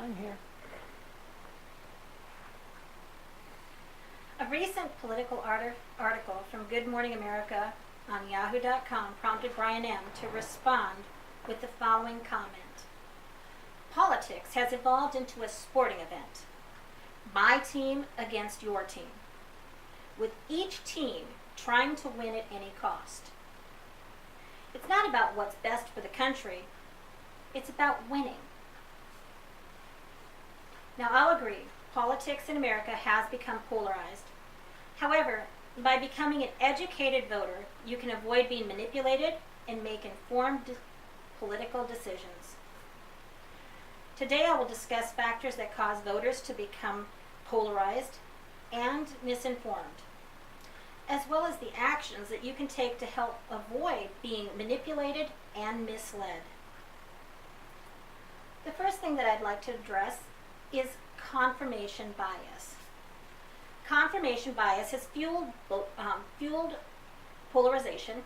time here. A recent political article from Good Morning America on yahoo.com prompted Brian M. to respond with the following comment. Politics has evolved into a sporting event. My team against your team, with each team trying to win at any cost. It's not about what's best for the country, it's about winning. Now, I'll agree, politics in America has become polarized. However, by becoming an educated voter, you can avoid being manipulated and make informed political decisions. Today, I will discuss factors that cause voters to become polarized and misinformed, as well as the actions that you can take to help avoid being manipulated and misled. The first thing that I'd like to address is confirmation bias. Confirmation bias has fueled polarization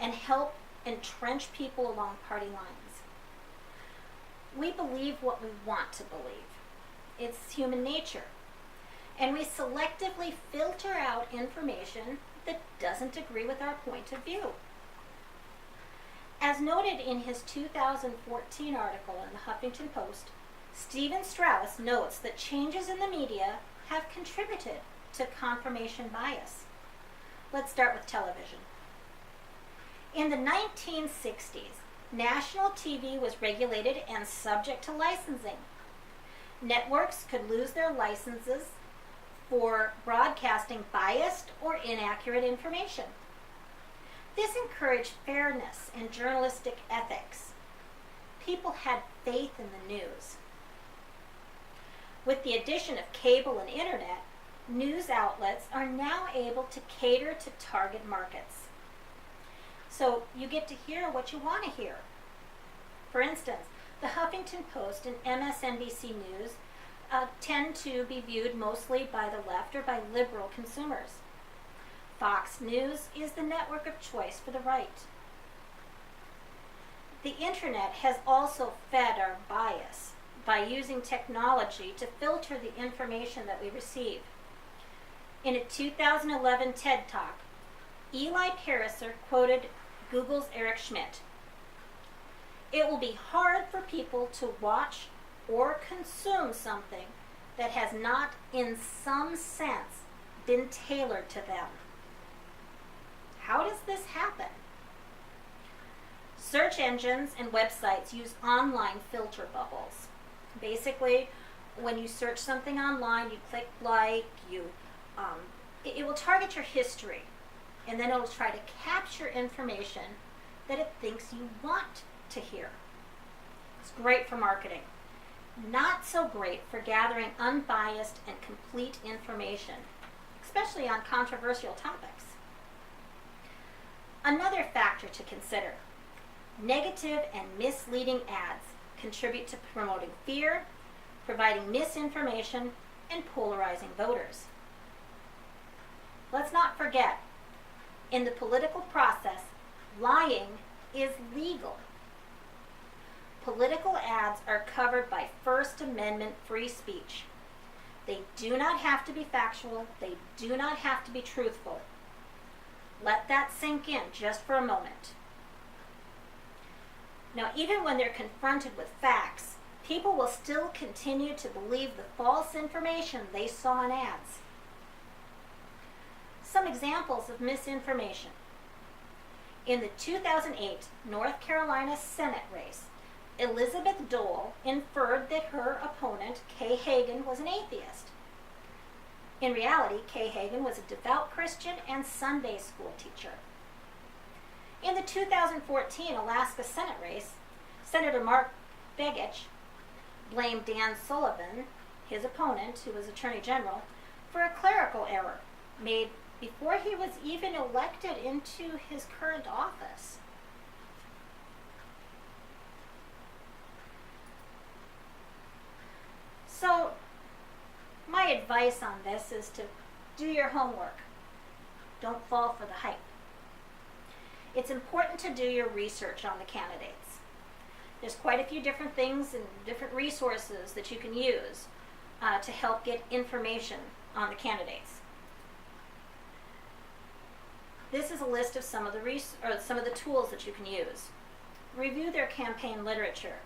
and helped entrench people along party lines. We believe what we want to believe. It's human nature. And we selectively filter out information that doesn't agree with our point of view. As noted in his 2014 article in the Huffington Post, Stephen Strauss notes that changes in the media have contributed to confirmation bias. Let's start with television. In the 1960s, national TV was regulated and subject to licensing. Networks could lose their licenses for broadcasting biased or inaccurate information. This encouraged fairness and journalistic ethics. People had faith in the news. With the addition of cable and internet, news outlets are now able to cater to target markets. So you get to hear what you want to hear. For instance, the Huffington Post and MSNBC News tend to be viewed mostly by the left or by liberal consumers. Fox News is the network of choice for the right. The internet has also fed our bias by using technology to filter the information that we receive. In a 2011 TED Talk, Eli Pariser quoted Google's Eric Schmidt. "It will be hard for people to watch or consume something that has not, in some sense, been tailored to them." How does this happen? Search engines and websites use online filter bubbles. Basically, when you search something online, you click like, it will target your history, and then it will try to capture information that it thinks you want to hear. It's great for marketing. Not so great for gathering unbiased and complete information, especially on controversial topics. Another factor to consider: negative and misleading ads contribute to promoting fear, providing misinformation, and polarizing voters. Let's not forget, in the political process, lying is legal. Political ads are covered by First Amendment free speech. They do not have to be factual. They do not have to be truthful. Let that sink in just for a moment. Now, even when they're confronted with facts, people will still continue to believe the false information they saw in ads. Some examples of misinformation. In the 2008 North Carolina Senate race, Elizabeth Dole inferred that her opponent, Kay Hagan, was an atheist. In reality, Kay Hagan was a devout Christian and Sunday school teacher. In the 2014 Alaska Senate race, Senator Mark Begich blamed Dan Sullivan, his opponent, who was Attorney General, for a clerical error made before he was even elected into his current office. So, my advice on this is to do your homework. Don't fall for the hype. It's important to do your research on the candidates. There's quite a few different things and different resources that you can use to help get information on the candidates. This is a list of some of the tools that you can use. Review their campaign literature.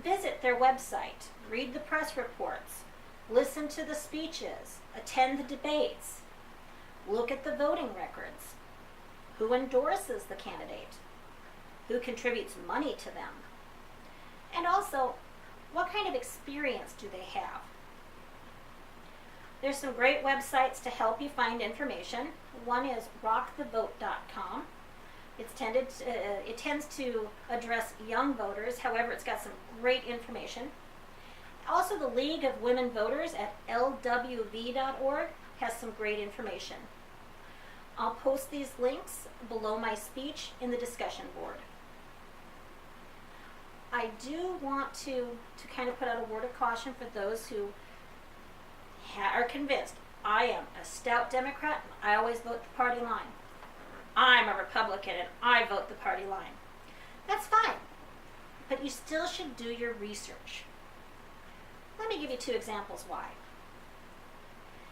Visit their website. Read the press reports. Listen to the speeches. Attend the debates. Look at the voting records. Who endorses the candidate? Who contributes money to them? And also, what kind of experience do they have? There's some great websites to help you find information. One is rockthevote.com. It tends to address young voters. However, it's got some great information. Also, the League of Women Voters at lwv.org has some great information. I'll post these links below my speech in the discussion board. I do want to kind of put out a word of caution for those who are convinced, I am a stout Democrat, and I always vote the party line. I'm a Republican and I vote the party line. That's fine, but you still should do your research. Let me give you 2 examples why.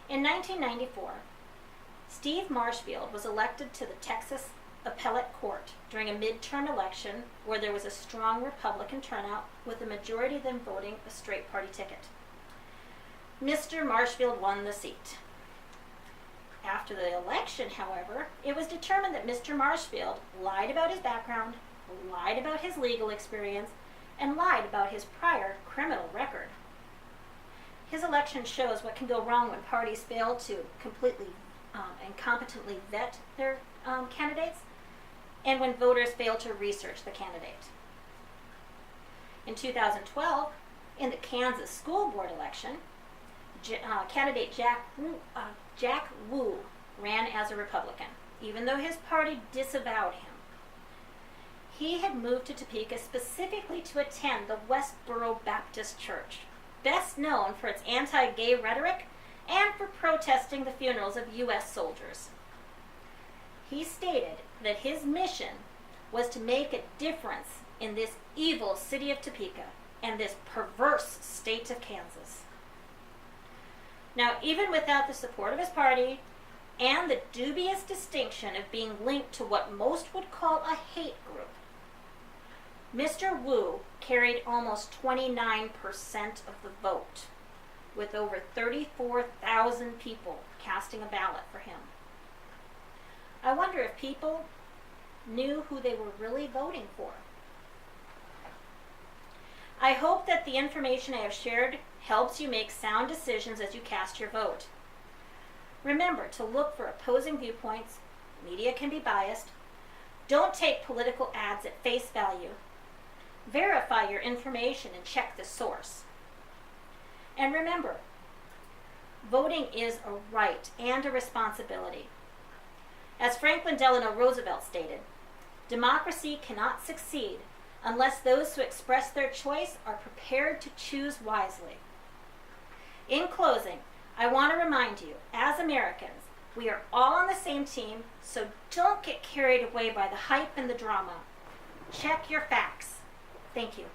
In 1994, Steve Marshfield was elected to the Texas Appellate Court during a midterm election where there was a strong Republican turnout, with the majority of them voting a straight party ticket. Mr. Marshfield won the seat. After the election, however, it was determined that Mr. Marshfield lied about his background, lied about his legal experience, and lied about his prior criminal record. His election shows what can go wrong when parties fail to completely and competently vet their candidates, and when voters fail to research the candidate. In 2012, in the Kansas school board election, candidate Jack Wu ran as a Republican, even though his party disavowed him. He had moved to Topeka specifically to attend the Westboro Baptist Church, best known for its anti-gay rhetoric and for protesting the funerals of U.S. soldiers. He stated that his mission was to make a difference in this evil city of Topeka and this perverse state of Kansas. Now, even without the support of his party and the dubious distinction of being linked to what most would call a hate group, Mr. Wu carried almost 29% of the vote, with over 34,000 people casting a ballot for him. I wonder if people knew who they were really voting for. I hope that the information I have shared helps you make sound decisions as you cast your vote. Remember to look for opposing viewpoints. Media can be biased. Don't take political ads at face value. Verify your information and check the source. And remember, voting is a right and a responsibility. As Franklin Delano Roosevelt stated, democracy cannot succeed unless those who express their choice are prepared to choose wisely. In closing, I want to remind you, as Americans, we are all on the same team, so don't get carried away by the hype and the drama. Check your facts. Thank you.